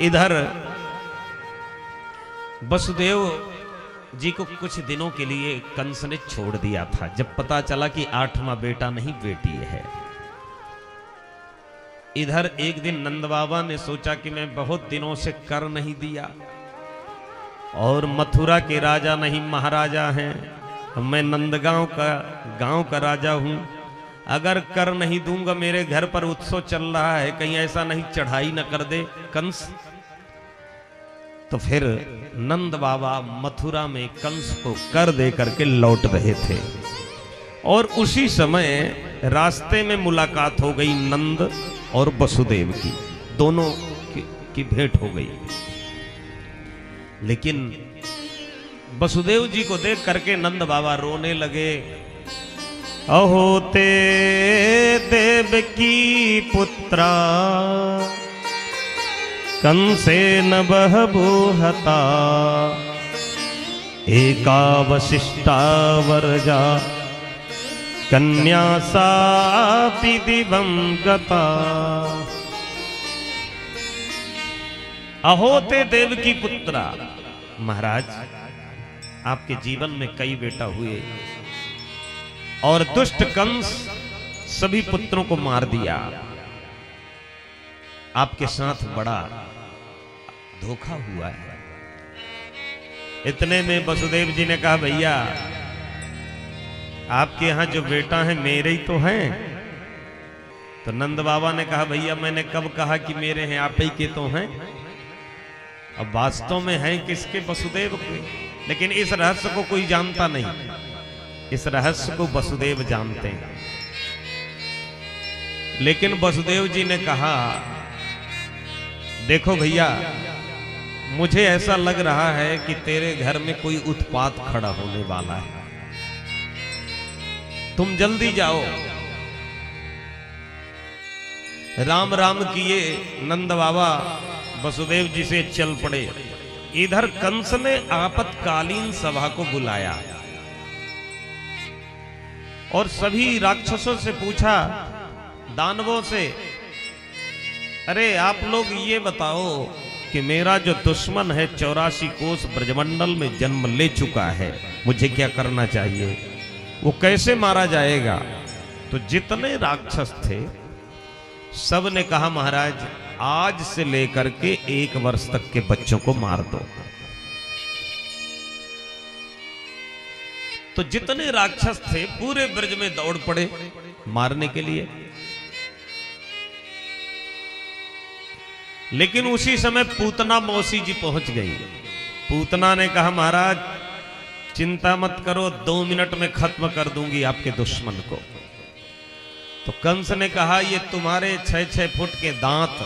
इधर वसुदेव जी को कुछ दिनों के लिए कंस ने छोड़ दिया था, जब पता चला कि 8वां बेटा नहीं बेटी है। इधर एक दिन नंद बाबा ने सोचा कि मैं बहुत दिनों से कर नहीं दिया और मथुरा के राजा नहीं महाराजा हैं, मैं नंदगांव का राजा हूं, अगर कर नहीं दूंगा मेरे घर पर उत्सव चल रहा है, कहीं ऐसा नहीं चढ़ाई न कर दे कंस। तो फिर नंद बाबा मथुरा में कंस को कर दे करके लौट रहे थे और उसी समय रास्ते में मुलाकात हो गई नंद और वसुदेव की, दोनों की भेंट हो गई। लेकिन वसुदेव जी को देख करके नंद बाबा रोने लगे। अहो ते देव की पुत्रा कंसे न बहबूहता, एका वशिष्ठा वर्जा कन्या सापि दिवं गता। अहो ते देव की पुत्रा, महाराज आपके जीवन में कई बेटा हुए और दुष्ट कंस सभी पुत्रों को मार दिया, आपके साथ बड़ा धोखा हुआ है। इतने में वसुदेव जी ने कहा भैया आपके यहां जो बेटा है मेरे ही तो हैं। तो नंद बाबा ने कहा भैया मैंने कब कहा कि मेरे हैं, आप ही के तो हैं। अब वास्तव में हैं किसके, वसुदेव के, लेकिन इस रहस्य को कोई जानता नहीं, इस रहस्य को वसुदेव जानते हैं। लेकिन वसुदेव जी ने कहा देखो भैया मुझे ऐसा लग रहा है कि तेरे घर में कोई उत्पात खड़ा होने वाला है, तुम जल्दी जाओ। राम राम किए नंद बाबा वसुदेव जी से चल पड़े। इधर कंस ने आपातकालीन सभा को बुलाया और सभी राक्षसों से पूछा, दानवों से, अरे आप लोग ये बताओ कि मेरा जो दुश्मन है 84 कोस ब्रजमंडल में जन्म ले चुका है, मुझे क्या करना चाहिए, वो कैसे मारा जाएगा। तो जितने राक्षस थे सब ने कहा महाराज आज से लेकर के 1 वर्ष तक के बच्चों को मार दो। तो जितने राक्षस थे पूरे ब्रज में दौड़ पड़े मारने के लिए। लेकिन उसी समय पूतना मौसी जी पहुंच गई। पूतना ने कहा महाराज चिंता मत करो, 2 मिनट में खत्म कर दूंगी आपके दुश्मन को। तो कंस ने कहा ये तुम्हारे 6-6 फुट के दांत,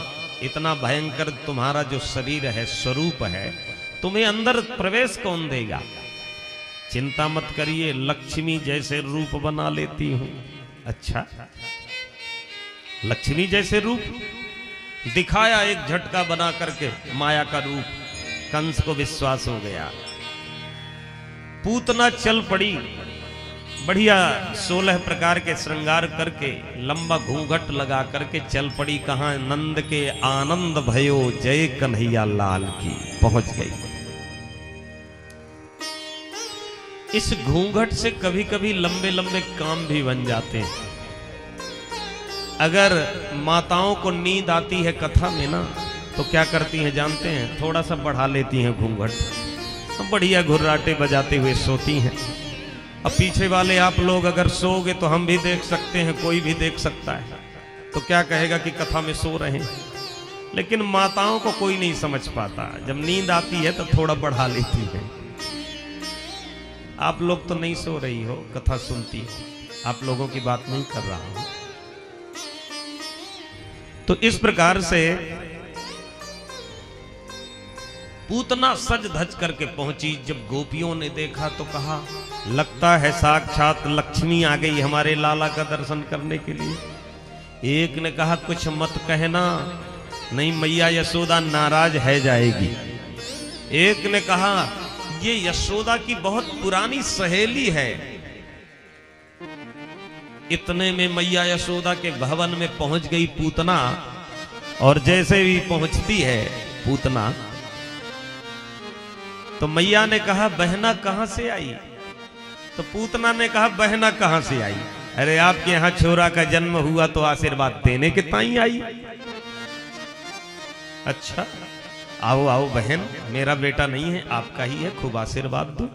इतना भयंकर तुम्हारा जो शरीर है, स्वरूप है, तुम्हें अंदर प्रवेश कौन देगा। चिंता मत करिए, लक्ष्मी जैसे रूप बना लेती हूं। अच्छा लक्ष्मी जैसे रूप दिखाया, एक झटका बना करके माया का रूप, कंस को विश्वास हो गया। पूतना चल पड़ी, बढ़िया 16 प्रकार के श्रृंगार करके लंबा घूंघट लगा करके चल पड़ी। कहां, नंद के आनंद भयो जय कन्हैया लाल की पहुंच गई। इस घूंघट से कभी कभी लंबे लंबे काम भी बन जाते हैं। अगर माताओं को नींद आती है कथा में ना, तो क्या करती हैं जानते हैं, थोड़ा सा बढ़ा लेती हैं घूंघट, बढ़िया घुर्राटे बजाते हुए सोती हैं। अब पीछे वाले आप लोग अगर सोओगे तो हम भी देख सकते हैं, कोई भी देख सकता है, तो क्या कहेगा कि कथा में सो रहे हैं। लेकिन माताओं को कोई नहीं समझ पाता, जब नींद आती है तो थोड़ा बढ़ा लेती है। आप लोग तो नहीं सो रही हो, कथा सुनती हो, आप लोगों की बात नहीं कर रहा हूं। तो इस प्रकार से पूतना सज धज करके पहुंची। जब गोपियों ने देखा तो कहा लगता है साक्षात लक्ष्मी आ गई हमारे लाला का दर्शन करने के लिए। एक ने कहा कुछ मत कहना, नहीं मैया यशोदा नाराज है जाएगी। एक ने कहा ये यशोदा की बहुत पुरानी सहेली है। इतने में मैया यशोदा के भवन में पहुंच गई पूतना, और जैसे भी पहुंचती है पूतना। तो मैया ने कहा बहना कहां से आई? तो पूतना ने कहा बहना कहां से आई? अरे आपके यहां छोरा का जन्म हुआ तो आशीर्वाद देने के ताई आई। अच्छा आओ आओ बहन, मेरा बेटा नहीं है आपका ही है, खूब आशीर्वाद दो।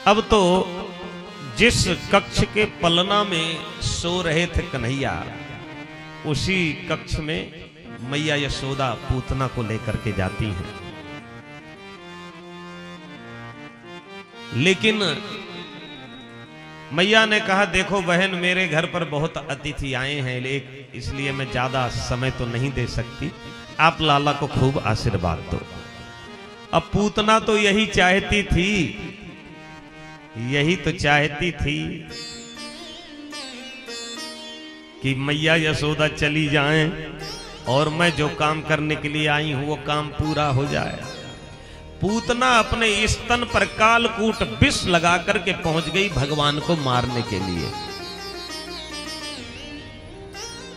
अब तो जिस कक्ष के पलना में सो रहे थे कन्हैया, उसी कक्ष में मैया यशोदा पूतना को लेकर के जाती हैं। लेकिन मैया ने कहा देखो बहन, मेरे घर पर बहुत अतिथि आए हैं, इसलिए मैं ज्यादा समय तो नहीं दे सकती, आप लाला को खूब आशीर्वाद दो। अब पूतना तो यही चाहती थी, यही तो चाहती थी कि मैया यशोदा चली जाएं और मैं जो काम करने के लिए आई हूं वो काम पूरा हो जाए। पूतना अपने स्तन पर कालकूट विष लगा करके पहुंच गई भगवान को मारने के लिए।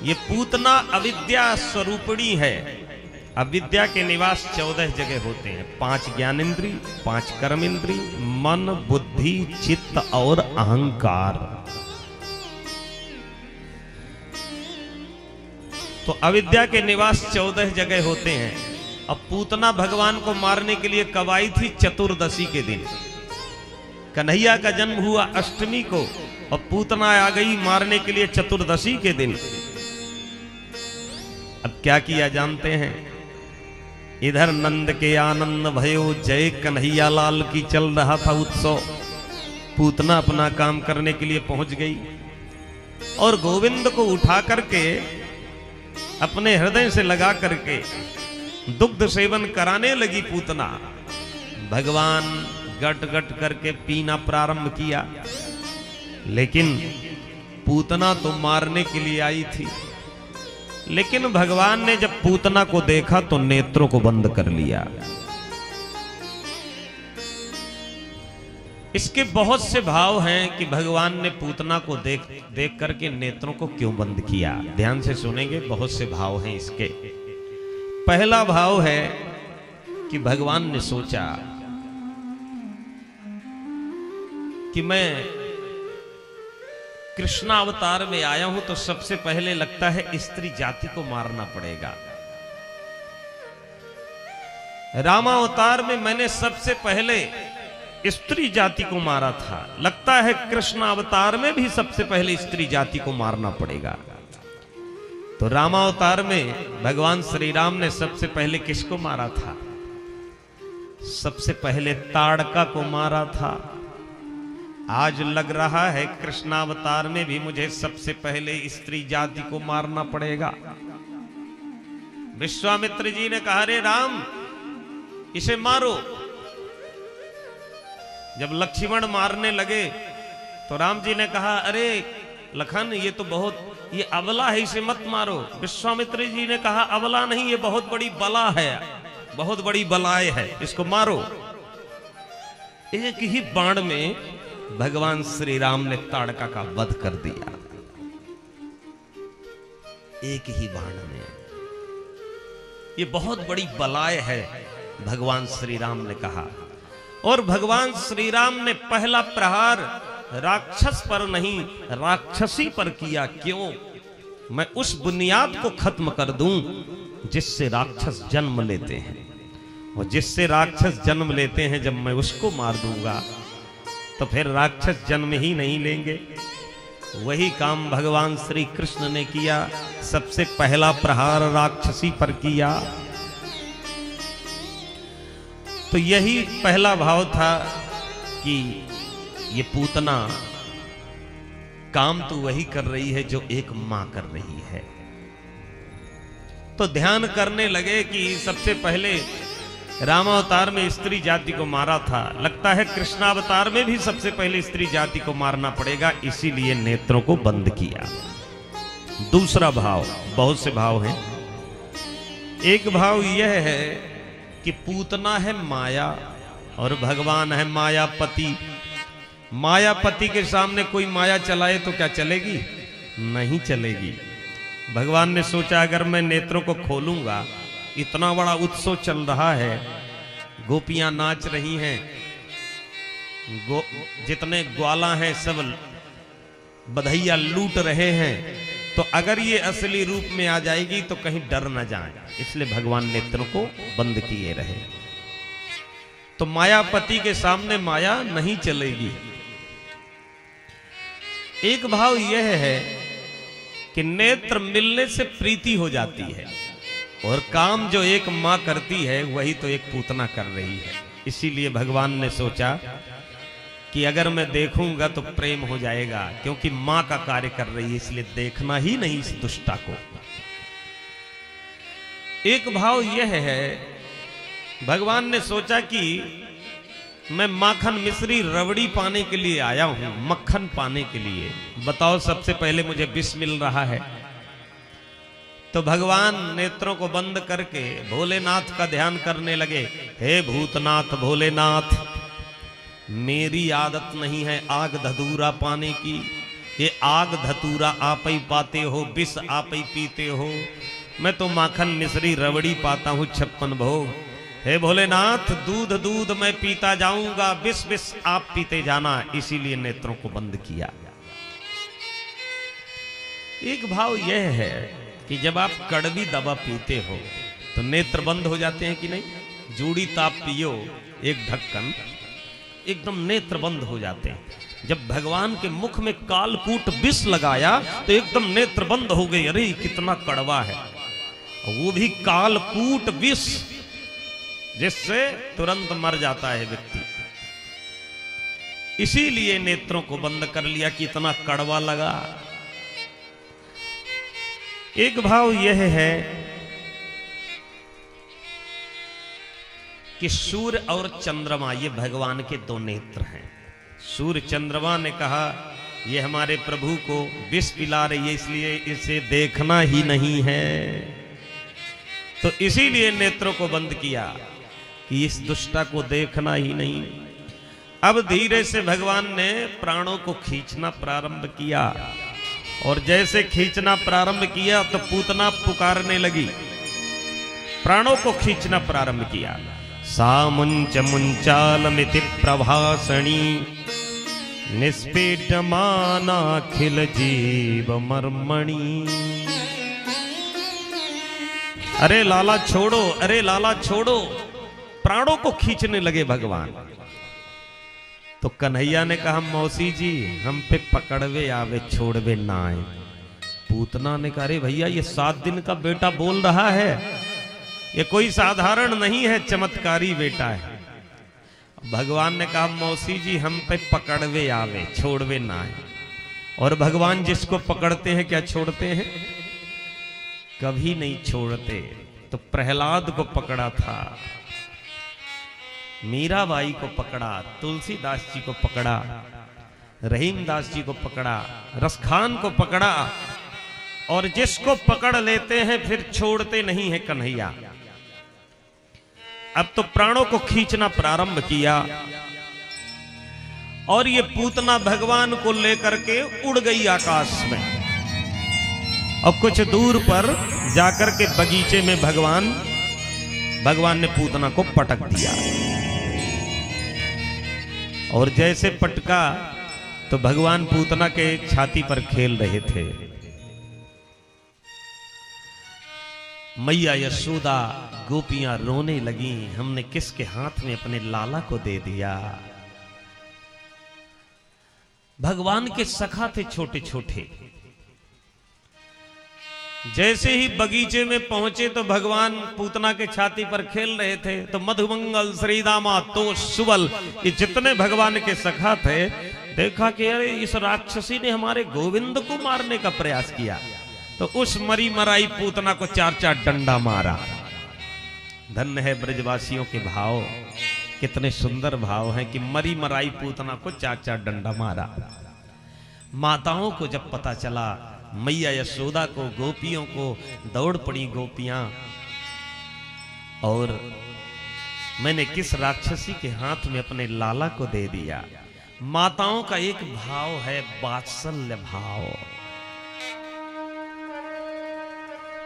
ये पूतना अविद्या स्वरूपिणी है। अविद्या के निवास 14 जगह होते हैं, 5 ज्ञानेंद्री, 5 कर्म इंद्री, मन, बुद्धि, चित्त और अहंकार। तो अविद्या के निवास 14 जगह होते हैं। अब पूतना भगवान को मारने के लिए कब आई थी? चतुर्दशी के दिन। कन्हैया का जन्म हुआ अष्टमी को और पूतना आ गई मारने के लिए चतुर्दशी के दिन। अब क्या किया जानते हैं? इधर नंद के आनंद भयो जय कन्हैया लाल की चल रहा था उत्सव। पूतना अपना काम करने के लिए पहुंच गई और गोविंद को उठा करके अपने हृदय से लगा करके दुग्ध सेवन कराने लगी पूतना। भगवान गट गट करके पीना प्रारंभ किया, लेकिन पूतना तो मारने के लिए आई थी। लेकिन भगवान ने जब पूतना को देखा तो नेत्रों को बंद कर लिया। इसके बहुत से भाव हैं कि भगवान ने पूतना को देख करके नेत्रों को क्यों बंद किया। ध्यान से सुनेंगे, बहुत से भाव हैं इसके। पहला भाव है कि भगवान ने सोचा कि मैं कृष्णावतार में आया हूं तो सबसे पहले लगता है स्त्री जाति को मारना पड़ेगा। रामावतार में मैंने सबसे पहले स्त्री जाति को मारा था, लगता है कृष्णावतार में भी सबसे पहले स्त्री जाति को मारना पड़ेगा। तो रामावतार में भगवान श्री राम ने सबसे पहले किसको मारा था? सबसे पहले ताड़का को मारा था। आज लग रहा है कृष्णावतार में भी मुझे सबसे पहले स्त्री जाति को मारना पड़ेगा। विश्वामित्र जी ने कहा रे राम, इसे मारो। जब लक्ष्मण मारने लगे तो राम जी ने कहा अरे लखन, ये तो ये अबला है, इसे मत मारो। विश्वामित्र जी ने कहा अबला नहीं, ये बहुत बड़ी बला है, बहुत बड़ी बलाय है, इसको मारो। एक ही बाण में भगवान श्री राम ने ताड़का का वध कर दिया। एक ही बाण में। ये बहुत बड़ी बलाय है, भगवान श्री राम ने कहा। और भगवान श्री राम ने पहला प्रहार राक्षस पर नहीं, राक्षसी पर किया। क्यों? मैं उस बुनियाद को खत्म कर दूं जिससे राक्षस जन्म लेते हैं, और जिससे राक्षस जन्म लेते हैं जब मैं उसको मार दूंगा तो फिर राक्षस जन्म ही नहीं लेंगे। वही काम भगवान श्री कृष्ण ने किया। सबसे पहला प्रहार राक्षसी पर किया। तो यही पहला भाव था कि ये पूतना काम तो वही कर रही है जो एक मां कर रही है। तो ध्यान करने लगे कि सबसे पहले रामावतार में स्त्री जाति को मारा था, लगता है कृष्णावतार में भी सबसे पहले स्त्री जाति को मारना पड़ेगा, इसीलिए नेत्रों को बंद किया। दूसरा भाव, बहुत से भाव हैं। एक भाव यह है कि पूतना है माया और भगवान है मायापति। मायापति के सामने कोई माया चलाए तो क्या चलेगी? नहीं चलेगी। भगवान ने सोचा अगर मैं नेत्रों को खोलूंगा इतना बड़ा उत्सव चल रहा है, गोपियां नाच रही हैं, जितने ग्वाला हैं सब बधैया लूट रहे हैं, तो अगर ये असली रूप में आ जाएगी तो कहीं डर न जाए, इसलिए भगवान नेत्रों को बंद किए रहे। तो मायापति के सामने माया नहीं चलेगी। एक भाव यह है कि नेत्र मिलने से प्रीति हो जाती है, और काम जो एक मां करती है वही तो एक पूतना कर रही है। इसीलिए भगवान ने सोचा कि अगर मैं देखूंगा तो प्रेम हो जाएगा, क्योंकि मां का कार्य कर रही है, इसलिए देखना ही नहीं इस दुष्टा को। एक भाव यह है, भगवान ने सोचा कि मैं माखन मिश्री रबड़ी पाने के लिए आया हूं, मक्खन पाने के लिए। बताओ, सबसे पहले मुझे विष मिल रहा है। तो भगवान नेत्रों को बंद करके भोलेनाथ का ध्यान करने लगे। हे भूतनाथ भोलेनाथ, मेरी आदत नहीं है आग धतूरा पाने की, ये आग धतूरा आप ही पाते हो, विष आप ही पीते हो, मैं तो माखन मिश्री रबड़ी पाता हूं 56 भोग। हे भोलेनाथ, दूध दूध मैं पीता जाऊंगा, विष विष आप पीते जाना, इसीलिए नेत्रों को बंद किया। एक भाव यह है कि जब आप कड़वी दवा पीते हो तो नेत्र बंद हो जाते हैं कि नहीं। जूड़ी ताप पियो एक ढक्कन, एकदम नेत्र बंद हो जाते हैं। जब भगवान के मुख में कालकूट विष लगाया तो एकदम नेत्र बंद हो गए। अरे कितना कड़वा है, वो भी कालकूट विष, जिससे तुरंत मर जाता है व्यक्ति। इसीलिए नेत्रों को बंद कर लिया कि इतना कड़वा लगा। एक भाव यह है कि सूर्य और चंद्रमा ये भगवान के दो नेत्र हैं। सूर्य चंद्रमा ने कहा ये हमारे प्रभु को विष पिला रही है, इसलिए इसे देखना ही नहीं है। तो इसीलिए नेत्रों को बंद किया कि इस दुष्टा को देखना ही नहीं। अब धीरे से भगवान ने प्राणों को खींचना प्रारंभ किया, और जैसे खींचना प्रारंभ किया तो पूतना पुकारने लगी। प्राणों को खींचना प्रारंभ किया। सा मुंच मुंचालमिति प्रभासणी, निष्पीडमानाखिल जीव मर्मणि। अरे लाला छोड़ो, अरे लाला छोड़ो, प्राणों को खींचने लगे भगवान। तो कन्हैया ने कहा मौसी जी हम पे पकड़वे आवे छोड़वे ना आए। पूतना ने कहा अरे भैया ये 7 दिन का बेटा बोल रहा है, ये कोई साधारण नहीं है, चमत्कारी बेटा है। भगवान ने कहा मौसी जी हम पे पकड़वे आवे छोड़वे ना आए। और भगवान जिसको पकड़ते हैं क्या छोड़ते हैं? कभी नहीं छोड़ते। तो प्रहलाद को पकड़ा था, मीराबाई को पकड़ा, तुलसीदास जी को पकड़ा, रहीमदास जी को पकड़ा, रसखान को पकड़ा, और जिसको पकड़ लेते हैं फिर छोड़ते नहीं है कन्हैया। अब तो प्राणों को खींचना प्रारंभ किया, और ये पूतना भगवान को लेकर के उड़ गई आकाश में। और कुछ दूर पर जाकर के बगीचे में भगवान ने पूतना को पटक दिया। और जैसे पटका तो भगवान पूतना के छाती पर खेल रहे थे। मैया यशोदा गोपियां रोने लगी, हमने किसके हाथ में अपने लाला को दे दिया। भगवान के सखा थे छोटे छोटे। जैसे ही बगीचे में पहुंचे तो भगवान पूतना के छाती पर खेल रहे थे। तो मधुमंगल श्रीदामा तो सुबल, ये जितने भगवान के सखा थे, देखा कि अरे इस राक्षसी ने हमारे गोविंद को मारने का प्रयास किया। तो उस मरी मराई पूतना को 4-4 डंडा मारा। धन्य है ब्रजवासियों के भाव, कितने सुंदर भाव हैं कि मरी मराई पूतना को 4-4 डंडा मारा। माताओं को जब पता चला, मैया यशोदा को, गोपियों को, दौड़ पड़ी गोपियां, और मैंने किस राक्षसी के हाथ में अपने लाला को दे दिया। माताओं का एक भाव है वात्सल्य भाव।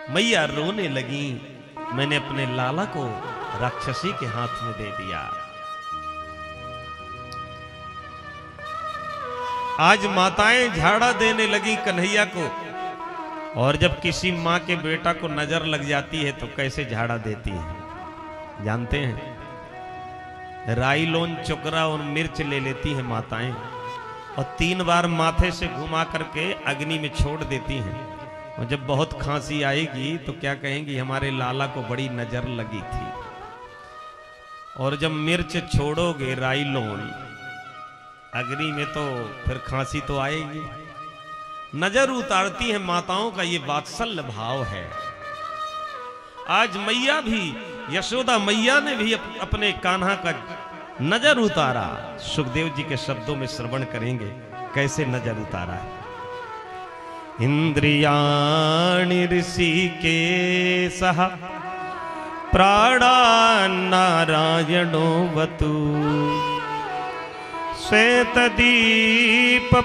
मैया रोने लगी, मैंने अपने लाला को राक्षसी के हाथ में दे दिया। आज माताएं झाड़ा देने लगी कन्हैया को, और जब किसी माँ के बेटा को नजर लग जाती है तो कैसे झाड़ा देती है जानते हैं? राई लोन चुकरा और मिर्च ले लेती है माताएं, और 3 बार माथे से घुमा करके अग्नि में छोड़ देती हैं। और जब बहुत खांसी आएगी तो क्या कहेंगी? हमारे लाला को बड़ी नजर लगी थी। और जब मिर्च छोड़ोगे राई लोन अग्नि में तो फिर खांसी तो आएगी। नजर उतारती है माताओं का ये वात्सल्य भाव है। आज मैया भी, यशोदा मैया ने भी अपने कान्हा का नजर उतारा। सुखदेव जी के शब्दों में श्रवण करेंगे कैसे नजर उतारा है। इंद्रियाणि ऋषिकेशः प्राणा नारायणो वतु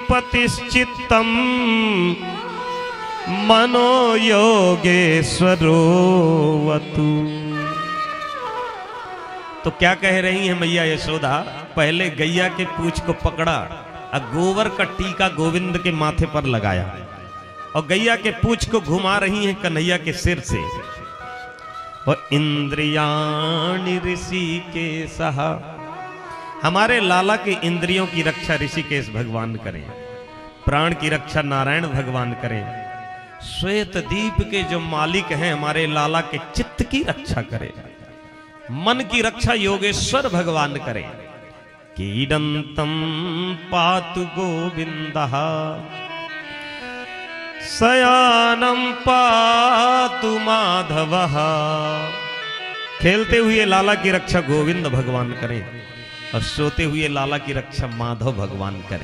श्वेतदीपपतिश्चित्तं मनो योगेश्वरो वतु। तो क्या कह रही है मैया यशोदा? पहले गैया के पूंछ को पकड़ा और गोबर का टीका गोविंद के माथे पर लगाया, और गैया के पूंछ को घुमा रही हैं कन्हैया के सिर से। और इंद्रियाणि ऋषिकेशः, हमारे लाला के इंद्रियों की रक्षा ऋषिकेश भगवान करें, प्राण की रक्षा नारायण भगवान करें। श्वेत दीप के जो मालिक हैं हमारे लाला के चित्त की रक्षा करें, मन की रक्षा योगेश्वर भगवान करें। कीडंतम पातु गोविंदः शयानं पातु माधवः। खेलते हुए लाला की रक्षा गोविंद भगवान करें, और सोते हुए लाला की रक्षा माधव भगवान करें।